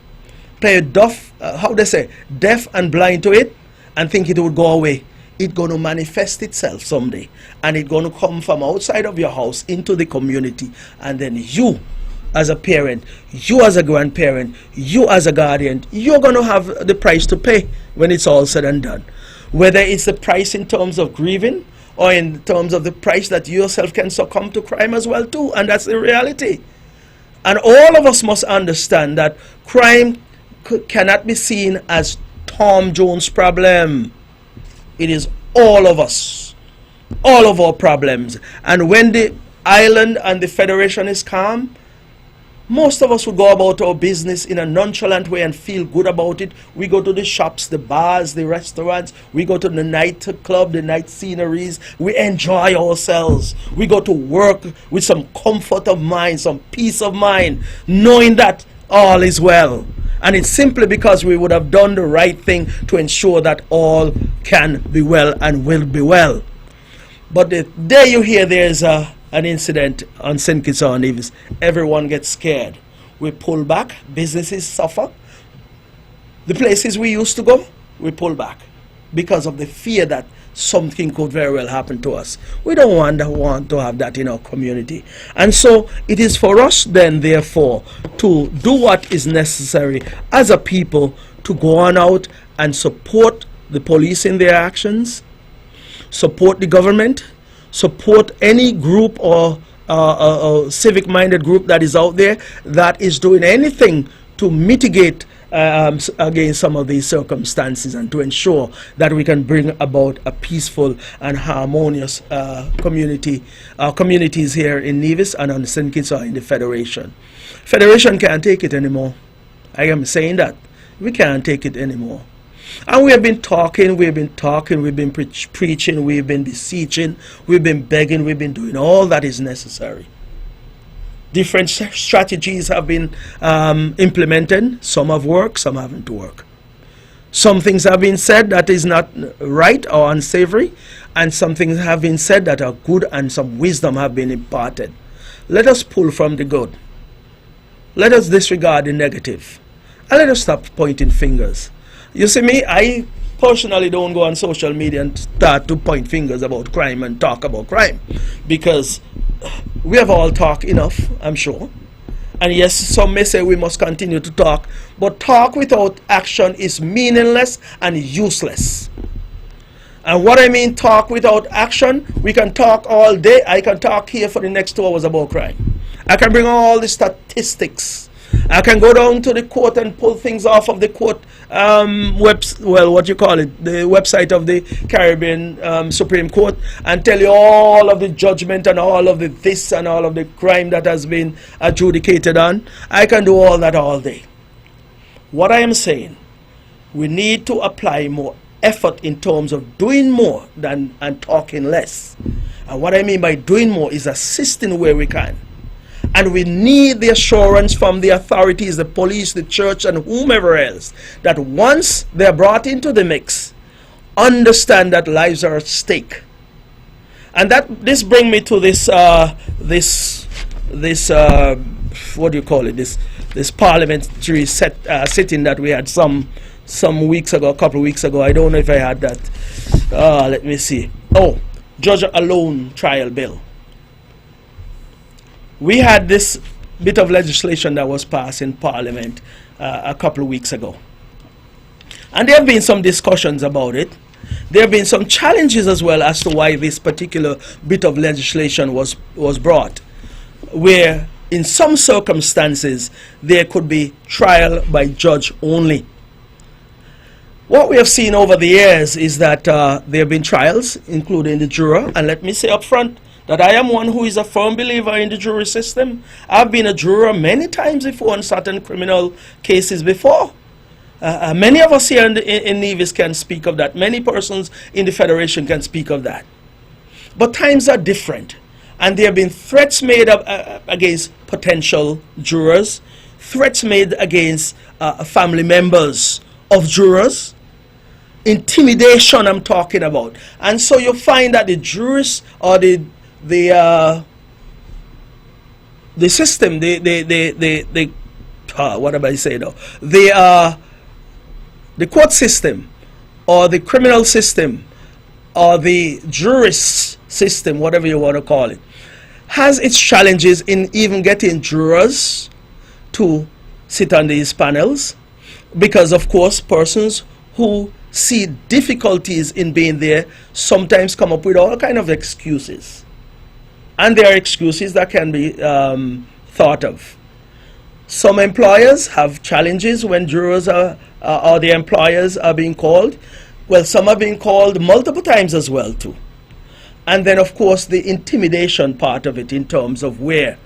Play deaf and blind to it and think it would go away. It's going to manifest itself someday, and it's going to come from outside of your house into the community, and then you as a parent, you as a grandparent, you as a guardian, you're going to have the price to pay when it's all said and done. Whether it's the price in terms of grieving or in terms of the price that you yourself can succumb to crime as well too, and that's the reality. And all of us must understand that crime cannot be seen as Tom Jones' problem. It is all of us, all of our problems. And when the island and the Federation is calm, Most of us would go about our business in a nonchalant way and feel good about it. We go to the shops, the bars, the restaurants. We go to the night club, the night sceneries. We enjoy ourselves. We go to work with some comfort of mind, some peace of mind, knowing that all is well. And it's simply because we would have done the right thing to ensure that all can be well and will be well. But the day you hear there's an incident on St. Kitts or Nevis, everyone gets scared. We pull back, businesses suffer. The places we used to go, we pull back because of the fear that something could very well happen to us. We don't want to have that in our community. And so it is for us then, therefore, to do what is necessary as a people to go on out and support the police in their actions, support the government, support any group or civic-minded group that is out there that is doing anything to mitigate against some of these circumstances and to ensure that we can bring about a peaceful and harmonious communities here in Nevis and on St. Kitts or in the Federation. Federation can't take it anymore. I am saying that. We can't take it anymore. And we have been talking, we've been preaching, we've been beseeching, we've been begging, we've been doing all that is necessary. Different strategies have been implemented. Some have worked, some haven't worked. Some things have been said that is not right or unsavory, and some things have been said that are good, and some wisdom have been imparted. Let us pull from the good. Let us disregard the negative. And let us stop pointing fingers. You see me, I personally don't go on social media and start to point fingers about crime and talk about crime, because we have all talked enough, I'm sure. And yes, some may say we must continue to talk, but talk without action is meaningless and useless. And what I mean talk without action, we can talk all day. I can talk here for the next 2 hours about crime. I can bring all the statistics. I can go down to the court and pull things off of the court the website of the Caribbean Supreme Court and tell you all of the judgment and all of the this and all of the crime that has been adjudicated on. I can do all that all day. What I am saying, we need to apply more effort in terms of doing more and talking less. And what I mean by doing more is assisting where we can. And we need the assurance from the authorities, the police, the church, and whomever else, that once they're brought into the mix, understand that lives are at stake. And this brings me to this what do you call it? This parliamentary sitting that we had some weeks ago, a couple of weeks ago. I don't know if I had that. Let me see. Oh, Judge Alone trial bill. We had this bit of legislation that was passed in Parliament a couple of weeks ago. And there have been some discussions about it. There have been some challenges as well as to why this particular bit of legislation was brought, where in some circumstances there could be trial by judge only. What we have seen over the years is that there have been trials, including the juror, and let me say up front, that I am one who is a firm believer in the jury system. I've been a juror many times before in certain criminal cases before. Many of us here in Nevis can speak of that. Many persons in the Federation can speak of that. But times are different. And there have been threats made against potential jurors, threats made against family members of jurors, intimidation I'm talking about. And so you find that the jurists or the system, what am I saying now? The court system, or the criminal system, or the jurist system, whatever you want to call it, has its challenges in even getting jurors to sit on these panels, because of course persons who see difficulties in being there sometimes come up with all kind of excuses. And there are excuses that can be thought of. Some employers have challenges when jurors or the employers are being called. Well, some are being called multiple times as well too. And then of course the intimidation part of it in terms of where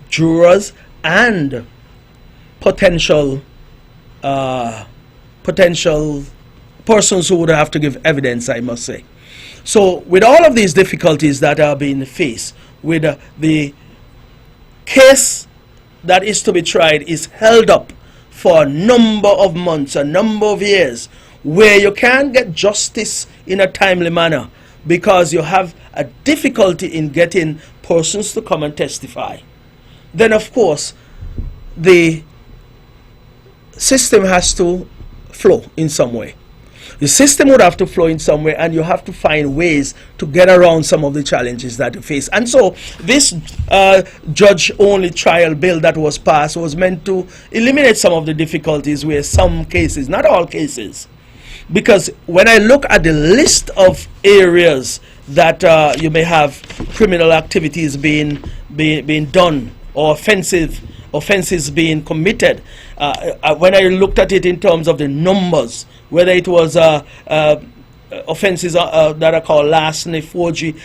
jurors and potential potential persons who would have to give evidence, I must say. So with all of these difficulties that are being faced, with the case that is to be tried is held up for a number of months, a number of years, where you can't get justice in a timely manner because you have a difficulty in getting persons to come and testify, then of course the system has to flow in some way. The system would have to flow in some way, and you have to find ways to get around some of the challenges that you face. And so this judge-only trial bill that was passed was meant to eliminate some of the difficulties where some cases, not all cases, because when I look at the list of areas that you may have criminal activities being done or offenses being committed, when I looked at it in terms of the numbers, whether it was offenses that are called larceny, forgery,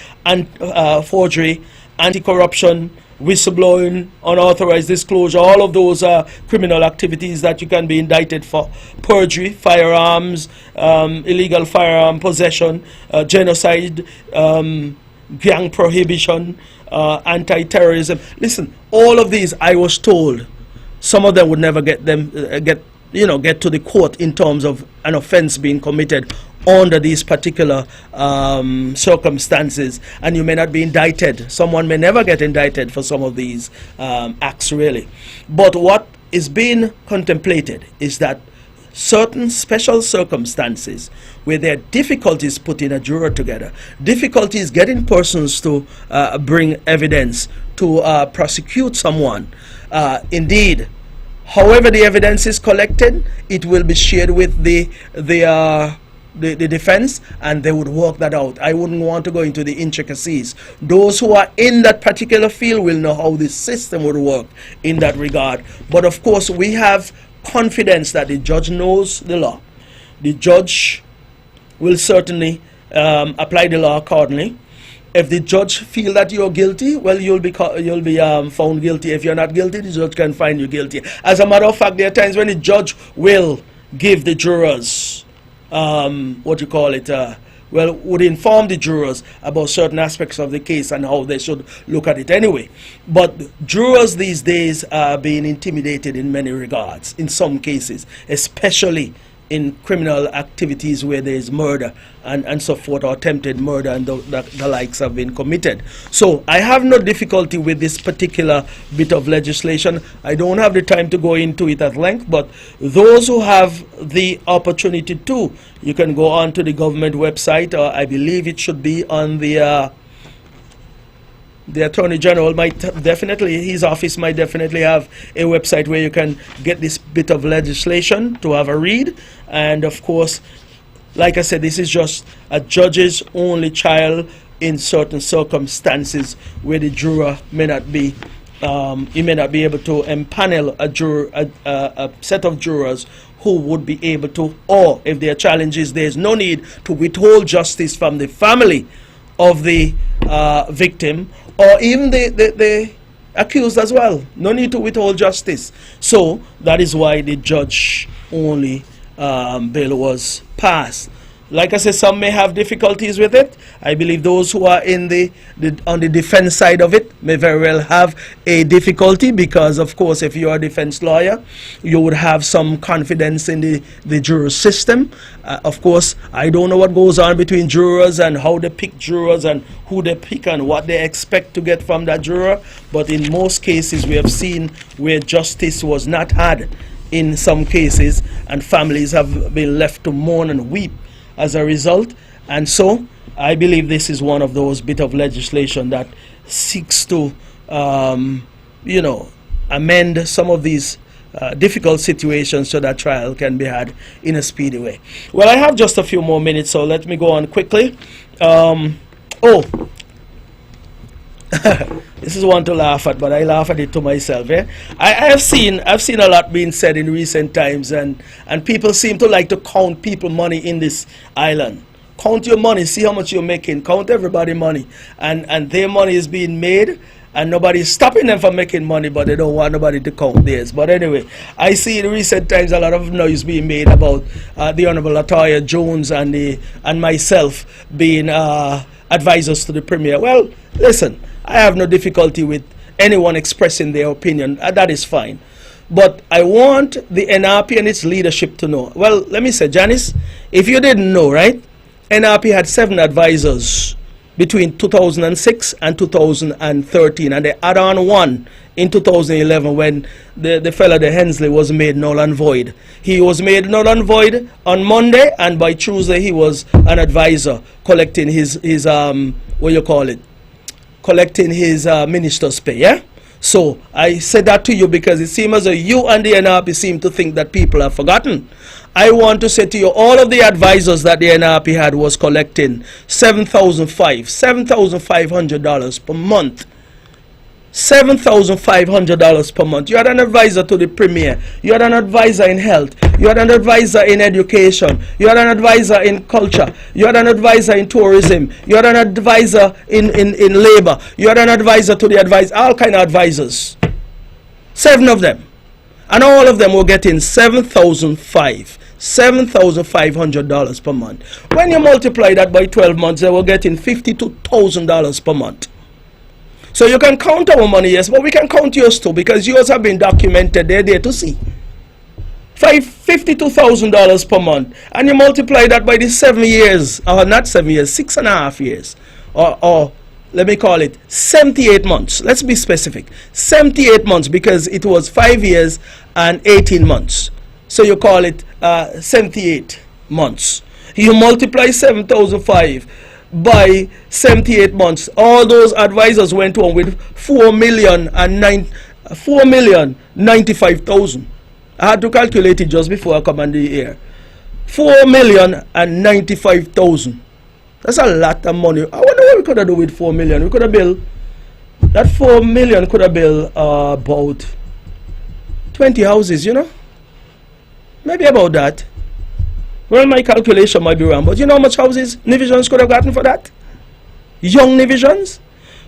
anti-corruption, whistleblowing, unauthorized disclosure, all of those are criminal activities that you can be indicted for. Perjury, firearms, illegal firearm possession, genocide, gang prohibition, anti-terrorism. Listen, all of these, I was told, some of them would never get to the court in terms of an offense being committed under these particular circumstances, and you may not be indicted. Someone may never get indicted for some of these acts, really. But what is being contemplated is that certain special circumstances where there are difficulties putting a juror together, difficulties getting persons to bring evidence to prosecute someone. Indeed, however the evidence is collected, it will be shared with the defense, and they would work that out. I wouldn't want to go into the intricacies. Those who are in that particular field will know how the system would work in that regard. But of course, we have confidence that the judge knows the law. The judge will certainly apply the law accordingly. If the judge feel that you're guilty, well, you'll be found guilty. If you're not guilty, the judge can find you guilty. As a matter of fact, there are times when the judge will give the jurors would inform the jurors about certain aspects of the case and how they should look at it anyway. But jurors these days are being intimidated in many regards, in some cases, especially in criminal activities where there is murder and so forth, or attempted murder and the likes have been committed. So I have no difficulty with this particular bit of legislation. I don't have the time to go into it at length, but those who have the opportunity to, you can go on to the government website, or I believe it should be on the Attorney General might definitely, his office might definitely have a website where you can get this bit of legislation to have a read. And of course, like I said, this is just a judge's only trial in certain circumstances where the juror may not be, he may not be able to empanel a set of jurors who would be able to, or if there are challenges, there is no need to withhold justice from the family of the victim, or even the accused as well. No need to withhold justice. So that is why the judge-only bill was passed. Like I said, some may have difficulties with it. I believe those who are on the defense side of it may very well have a difficulty, because of course if you're a defense lawyer, you would have some confidence in the juror system. Of course, I don't know what goes on between jurors and how they pick jurors and who they pick and what they expect to get from that juror. But in most cases we have seen where justice was not had in some cases, and families have been left to mourn and weep as a result. And so I believe this is one of those bit of legislation that seeks to amend some of these difficult situations so that trial can be had in a speedy way. Well, I have just a few more minutes, so let me go on quickly. This is one to laugh at, but I laugh at it to myself. I've seen a lot being said in recent times, and people seem to like to count people money in this island. Count your money, see how much you're making, count everybody money, and their money is being made, and nobody's stopping them from making money, but they don't want nobody to count theirs. But anyway, I see in recent times a lot of noise being made about the Honorable Latoya Jones and myself being advisors to the Premier. Well, listen, I have no difficulty with anyone expressing their opinion. That is fine. But I want the NRP and its leadership to know. Well, let me say, Janice, if you didn't know, right, NRP had 7 advisors between 2006 and 2013, and they add on 1 in 2011 when the fella, the Hensley, was made null and void. He was made null and void on Monday, and by Tuesday he was an advisor collecting his what you call it, collecting his minister's pay, yeah? So I said that to you because it seems as though you and the NRP seem to think that people have forgotten. I want to say to you, all of the advisors that the NRP had was collecting $7,500 per month. $7,500 per month. You had an advisor to the Premier. You had an advisor in health. You had an advisor in education. You had an advisor in culture. You had an advisor in tourism. You had an advisor in labor. You had an advisor to the advisor. All kind of advisors. 7 of them. And all of them were getting $7,500 per month. When you multiply that by 12 months, they were getting $52,000 per month. So you can count our money, yes, but we can count yours too, because yours have been documented. They're there to see. $52,000 per month. And you multiply that by the 7 years, or not 7 years, 6.5 years. Or let me call it 78 months. Let's be specific. 78 months, because it was 5 years and 18 months. So you call it 78 months. You multiply 7,500 by 78 months. All those advisors went on with 4,095,000. I had to calculate it just before I come on the air. 4,095,000. That's a lot of money. I wonder what we could have done with 4 million. We could have built, that 4 million could have built about 20 houses, you know? Maybe about that. Well, my calculation might be wrong, but you know how much houses Nivisions could have gotten for that? Young Nivisions?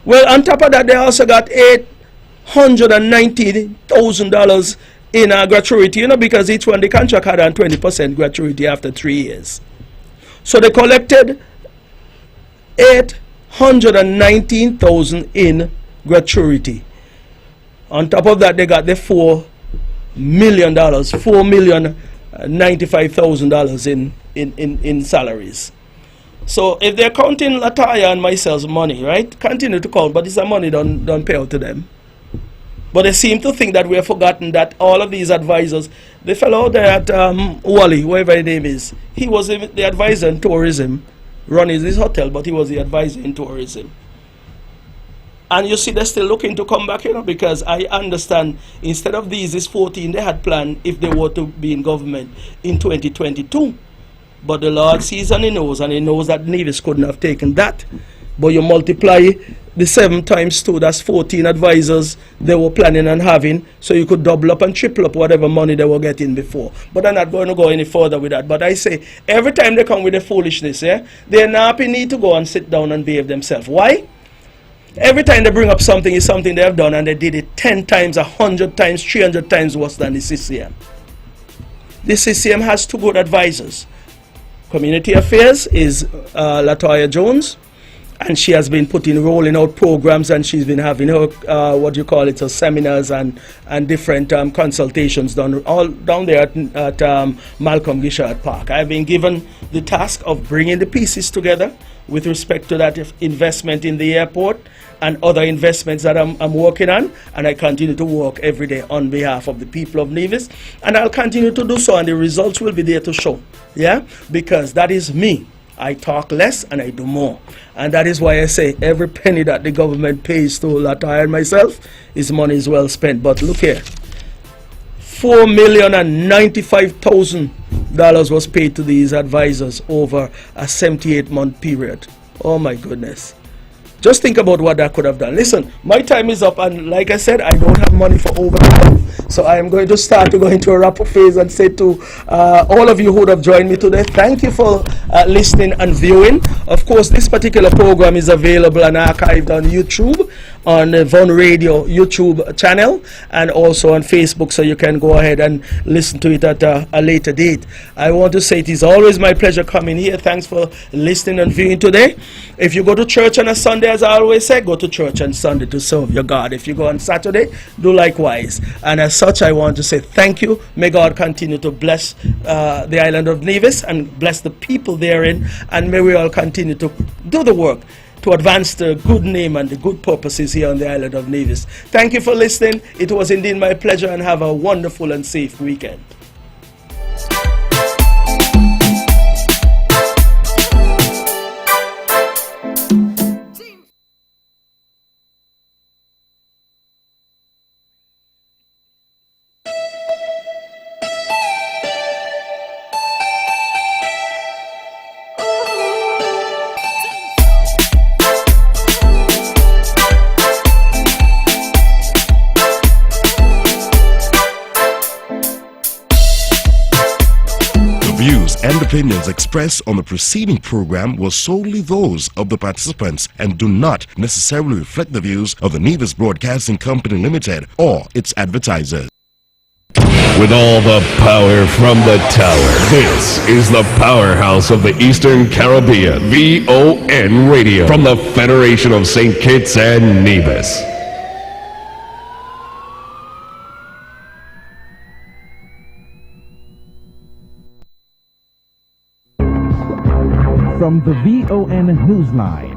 Well, on top of that, they also got $890,000 in gratuity, you know, because each one, the contract had a 20% gratuity after 3 years. So they collected $819,000 in gratuity. On top of that, they got the $4 million, $4,095,000 in salaries. So if they're counting Latoya and myself's money, right, continue to count, but this money don't pay out to them. But they seem to think that we have forgotten that all of these advisors, the fellow there at Wally, whatever his name is, he was the advisor in tourism, running his hotel, but he was the advisor in tourism. And you see, they're still looking to come back, you know, because I understand instead of these is 14, they had planned if they were to be in government in 2022. But the Lord sees and He knows that Nevis couldn't have taken that. But you multiply the 7 times 2, that's 14 advisors they were planning on having, so you could double up and triple up whatever money they were getting before. But I'm not going to go any further with that. But I say, every time they come with the foolishness, yeah, they need to go and sit down and behave themselves. Why? Every time they bring up something, is something they have done, and they did it 10 times, 100 times, 300 times worse than the CCM. The CCM has 2 good advisors. Community Affairs is Latoya Jones, and she has been rolling out programs, and she's been having her, her seminars and different consultations done all down there at Malcolm Gishard Park. I've been given the task of bringing the pieces together with respect to that investment in the airport and other investments that I'm working on, and I continue to work every day on behalf of the people of Nevis, and I'll continue to do so, and the results will be there to show, yeah, because that is me. I talk less and I do more, and that is why I say every penny that the government pays to Latoya and myself is money is well spent. But look here, $4,095,000 was paid to these advisors over a 78-month period. Oh my goodness. Just think about what that could have done. Listen, my time is up, and like I said, I don't have money for overtime. So I am going to start to go into a wrap-up phase and say to all of you who have joined me today, thank you for listening and viewing. Of course, this particular program is available and archived on YouTube. on the Von Radio YouTube channel and also on Facebook, so you can go ahead and listen to it at a later date. I want to say it is always my pleasure coming here. Thanks for listening and viewing today. If you go to church on a Sunday, as I always say, go to church on Sunday to serve your God. If you go on Saturday, do likewise. And as such, I want to say thank you. May God continue to bless the island of Nevis and bless the people therein, and may we all continue to do the work to advance the good name and the good purposes here on the island of Nevis. Thank you for listening. It was indeed my pleasure, and have a wonderful and safe weekend. And opinions expressed on the preceding program were solely those of the participants and do not necessarily reflect the views of the Nevis Broadcasting Company Limited or its advertisers. With all the power from the tower, this is the powerhouse of the Eastern Caribbean, VON Radio, from the Federation of St. Kitts and Nevis. From the VON Newsline,